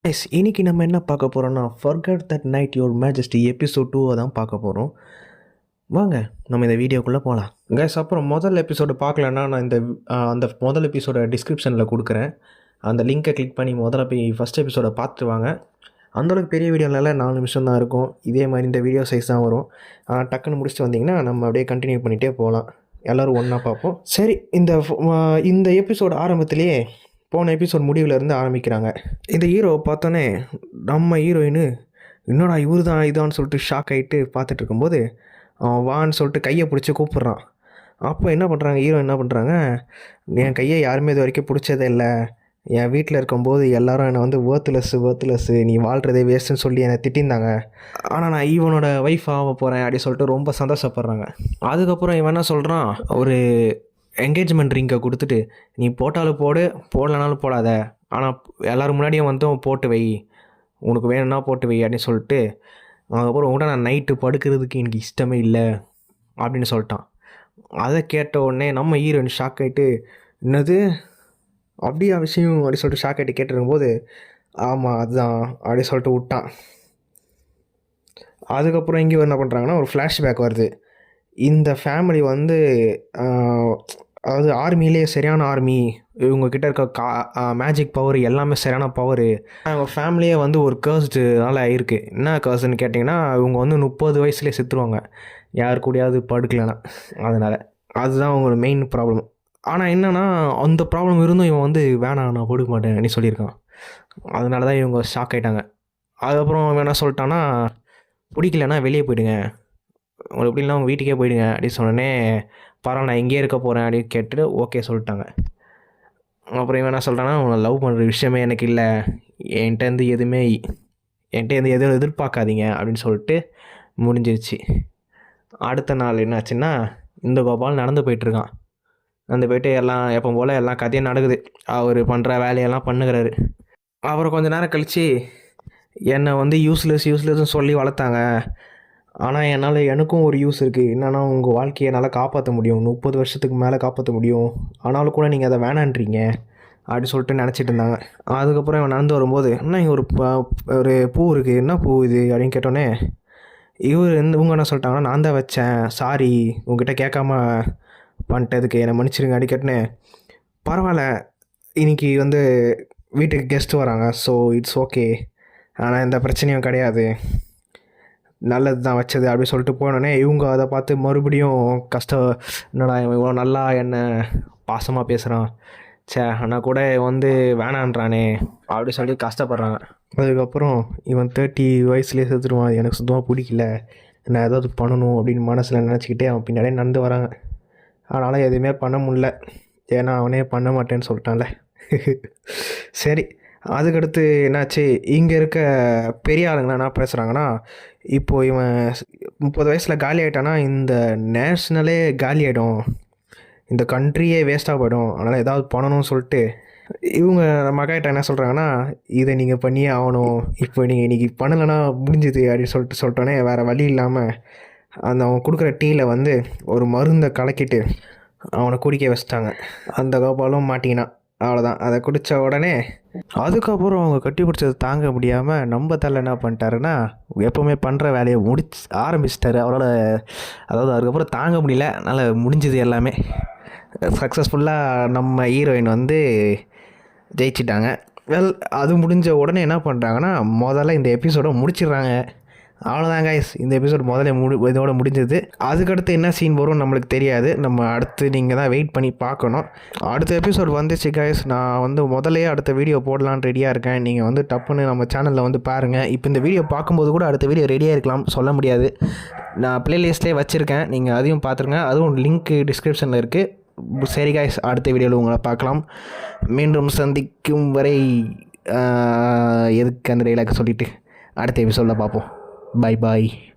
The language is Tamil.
எஸ் இன்னைக்கு நம்ம என்ன பார்க்க போகிறோம்னா forgot that night your majesty episode 2 தான் பார்க்க போகிறோம். வாங்க நம்ம இந்த வீடியோக்குள்ளே போகலாம். கைஸ், அப்புறம் முதல் எபிசோடு பார்க்கலன்னா நான் அந்த முதல் எபிசோட டிஸ்கிரிப்ஷனில் கொடுக்குறேன். அந்த லிங்க்கை கிளிக் பண்ணி முதல்ல போய் ஃபஸ்ட் எபிசோடை பார்த்துட்டு வாங்க. அந்தளவுக்கு பெரிய வீடியோனால 4 நிமிஷம் தான் இருக்கும். இதே மாதிரி இந்த வீடியோ சைஸ் தான் வரும். டக்குன்னு முடிச்சுட்டு வந்தீங்கன்னா நம்ம அப்படியே கண்டினியூ பண்ணிகிட்டே போகலாம். எல்லோரும் ஒன்றா பார்ப்போம். சரி, இந்த எபிசோடு ஆரம்பத்திலேயே போன எபிசோட் முடிவிலேருந்து ஆரம்பிக்கிறாங்க. இந்த ஹீரோவை பார்த்தோன்னே நம்ம ஹீரோயின் என்னடா இவர் தான் இதான்னு சொல்லிட்டு ஷாக் ஆகிட்டு பார்த்துட்டு இருக்கும்போது அவன் வான்னு சொல்லிட்டு கையை பிடிச்சி கூப்பிட்றான். அப்போ என்ன பண்ணுறாங்க, ஹீரோ என்ன பண்ணுறாங்க, என் கையை யாருமே இது வரைக்கும் பிடிச்சதே இல்லை, என் வீட்டில் இருக்கும்போது எல்லோரும் என்னை வந்து வேர்த்லெஸ்ஸு நீ வாழ்கிறதே வேஸ்ட்டுன்னு சொல்லி என்னை திட்டிருந்தாங்க, ஆனால் நான் ஈவனோட ஒய்ஃப் ஆக போகிறேன் அப்படின்னு சொல்லிட்டு ரொம்ப சந்தோஷப்படுறாங்க. அதுக்கப்புறம் இவன் என்ன சொல்கிறான், ஒரு என்கேஜ்மெண்ட் ரிங்கை கொடுத்துட்டு நீ போட்டாலும் போடு போடலனாலும் போடாத, ஆனால் எல்லோரும் முன்னாடியும் வந்து போட்டு வை, உனக்கு வேணும்னா போட்டு வை அப்படின்னு சொல்லிட்டு அதுக்கப்புறம் உங்கள்கிட்ட நான் நைட்டு படுக்கிறதுக்கு எனக்கு இஷ்டமே இல்லை அப்படின்னு சொல்லிட்டான். அதை கேட்ட உடனே நம்ம ஹீரோயின் ஷாக் ஆகிட்டு என்னது அப்படியா விஷயம் அப்படி சொல்லிட்டு ஷாக் ஆகிட்டு கேட்டிருக்கும்போது ஆமாம் அதுதான் அப்படி சொல்லிட்டு விட்டான். அதுக்கப்புறம் இங்கே என்ன பண்ணுறாங்கன்னா ஒரு ஃப்ளாஷ்பேக் வருது. இந்த ஃபேமிலி வந்து அதாவது ஆர்மியிலே சரியான ஆர்மி, இவங்கக்கிட்ட இருக்க மேஜிக் பவர் எல்லாமே சரியான பவரு. அவங்க ஃபேமிலியே வந்து ஒரு கேர்ஸ்டுனால ஆயிருக்கு. என்ன கேர்ஸ்ன்னு கேட்டிங்கன்னா இவங்க வந்து 30 வயசுலேயே செத்துருவாங்க யார் கூடயாவது படுக்கலைன்னா. அதனால் அதுதான் அவங்களோட மெயின் ப்ராப்ளம். ஆனால் என்னென்னா அந்த ப்ராப்ளம் இருந்தும் இவன் வந்து வேணாம் நான் படுக்க மாட்டேன் அப்படின்னு சொல்லியிருக்கான். அதனால தான் இவங்க ஷாக் ஆகிட்டாங்க. அதுக்கப்புறம் அவன் என்ன சொல்லிட்டான்னா, பிடிக்கலன்னா வெளியே போயிடுங்க, உங்களுக்கு எப்படின்னா உங்கள் வீட்டுக்கே போயிடுங்க அப்படின்னு சொன்னோடனே பரவாயில்ல நான் எங்கேயே இருக்க போகிறேன் அப்படின்னு கேட்டுட்டு ஓகே சொல்லிட்டாங்க. அப்புறம் இவன் என்ன சொல்கிறான்னா, உன்னை லவ் பண்ணுற விஷயமே எனக்கு இல்லை, என்கிட்ட எதுவும் எதிர்பார்க்காதீங்க அப்படின்னு சொல்லிட்டு முடிஞ்சிருச்சு. அடுத்த நாள் என்னாச்சுன்னா, இந்த கோபால் நடந்து போயிட்டுருக்கான். நடந்து போயிட்டு எல்லாம் எப்போ போல் எல்லாம் கதையும் நடக்குது, அவர் பண்ணுற வேலையெல்லாம் பண்ணுகிறாரு. அப்புறம் கொஞ்சம் நேரம் கழித்து என்னை வந்து யூஸ்லெஸ்ன்னு சொல்லி வளர்த்தாங்க, ஆனால் எனக்கும் ஒரு யூஸ் இருக்குது, என்னென்னா உங்கள் வாழ்க்கையை என்னால் காப்பாற்ற முடியும், 30 வருஷத்துக்கு மேலே காப்பாற்ற முடியும், ஆனாலும் கூட நீங்கள் அதை வேணான்றீங்க அப்படி சொல்லிட்டு நினச்சிட்டு இருந்தாங்க. அதுக்கப்புறம் இவன் நடந்து வரும்போது என்ன இங்கே ஒரு பூ இருக்குது, என்ன பூ இது அப்படின்னு கேட்டோன்னே இவங்க என்ன சொல்லிட்டாங்கன்னா, நான் தான் வச்சேன், சாரி உங்ககிட்ட கேட்காம பண்ணிட்டதுக்கு என்னை மன்னிச்சிருங்க அப்படி கேட்டோன்னே, பரவாயில்ல இன்றைக்கி வந்து வீட்டுக்கு கெஸ்ட்டு வராங்க, ஸோ இட்ஸ் ஓகே, ஆனால் எந்த பிரச்சனையும் கிடையாது, நல்லது தான் வச்சது அப்படி சொல்லிட்டு போனோடனே இவங்க அதை பார்த்து மறுபடியும் என்னடா இவ்வளோ நல்லா என்ன பாசமாக பேசுகிறான், ஆனால் கூட வந்து வேணான்றானே அப்படி சொல்லி கஷ்டப்படுறாங்க. அதுக்கப்புறம் இவன் 30 வயசுலேயே செத்துருவான், எனக்கு சுத்தமாக பிடிக்கல, நான் ஏதாவது பண்ணணும் அப்படின்னு மனசில் நினச்சிக்கிட்டே அவன் பின்னாடியே நடந்து வராங்க. அதனால் எதுவுமே பண்ண முடில, ஏன்னா அவனே பண்ண மாட்டேன்னு சொல்லிட்டான்ல. சரி, அதுக்கடுத்து என்னாச்சு, இங்கே இருக்க பெரிய ஆளுங்களாம் என்ன பேசுகிறாங்கன்னா, இப்போது இவன் 30 வயசில் காலி ஆகிட்டானா இந்த நேஷ்னலே காலி ஆகிடும், இந்த கண்ட்ரியே வேஸ்ட்டாக போயிடும், அதனால் ஏதாவது பண்ணணும்னு சொல்லிட்டு இவங்க மகாயிட்ட என்ன சொல்கிறாங்கன்னா, இதை நீங்கள் பண்ணியே ஆகணும், இப்போ நீங்கள் இன்றைக்கி பண்ணலைன்னா முடிஞ்சுது அப்படின்னு சொல்லிட்டோன்னே வேறு வழி இல்லாமல் அவன் கொடுக்குற டீயில் வந்து ஒரு மருந்தை கலக்கிட்டு அவனை குடிக்க வச்சிட்டாங்க. அந்த கோபாலும் மாட்டிக்கினான். அவ்வளோதான், அதை குடித்த உடனே அதுக்கப்புறம் அவங்க கட்டி பிடிச்சது தாங்க முடியாமல் நம்ம தலை என்ன பண்ணிட்டாருன்னா, எப்போவுமே பண்ணுற வேலையை ஆரம்பிச்சிட்டாரு அவரோட. அதாவது அதுக்கப்புறம் தாங்க முடியல, அதனால் முடிஞ்சது எல்லாமே சக்ஸஸ்ஃபுல்லாக நம்ம ஹீரோயின் வந்து ஜெயிச்சிட்டாங்க. அது முடிஞ்ச உடனே என்ன பண்ணுறாங்கன்னா, முதல்ல இந்த எபிசோடை முடிச்சிடுறாங்க. அவ்வளோதான் கைஸ், இந்த எபிசோட் இதோட முடிஞ்சது. அதுக்கடுத்து என்ன சீன் வரும் நம்மளுக்கு தெரியாது, நம்ம அடுத்து நீங்கள் தான் வெயிட் பண்ணி பார்க்கணும். அடுத்த எபிசோட் வந்துச்சு கைஸ், நான் வந்து முதல்லையே அடுத்த வீடியோ போடலான்னு ரெடியாக இருக்கேன். நீங்கள் வந்து டப்புன்னு நம்ம சேனலில் வந்து பாருங்கள். இப்போ இந்த வீடியோ பார்க்கும்போது கூட அடுத்த வீடியோ ரெடியாக இருக்கலாம், சொல்ல முடியாது. நான் ப்ளேலிஸ்ட்லேயே வச்சுருக்கேன், நீங்கள் அதையும் பார்த்துருங்க, அதுவும் லிங்க்கு டிஸ்கிரிப்ஷனில் இருக்குது. சரி கைஸ், அடுத்த வீடியோவில் உங்களை பார்க்கலாம். மீண்டும் சந்திக்கும் வரை எதுக்கு அந்த டைலாக் சொல்லிவிட்டு அடுத்த எபிசோடில் பார்ப்போம். Bye bye.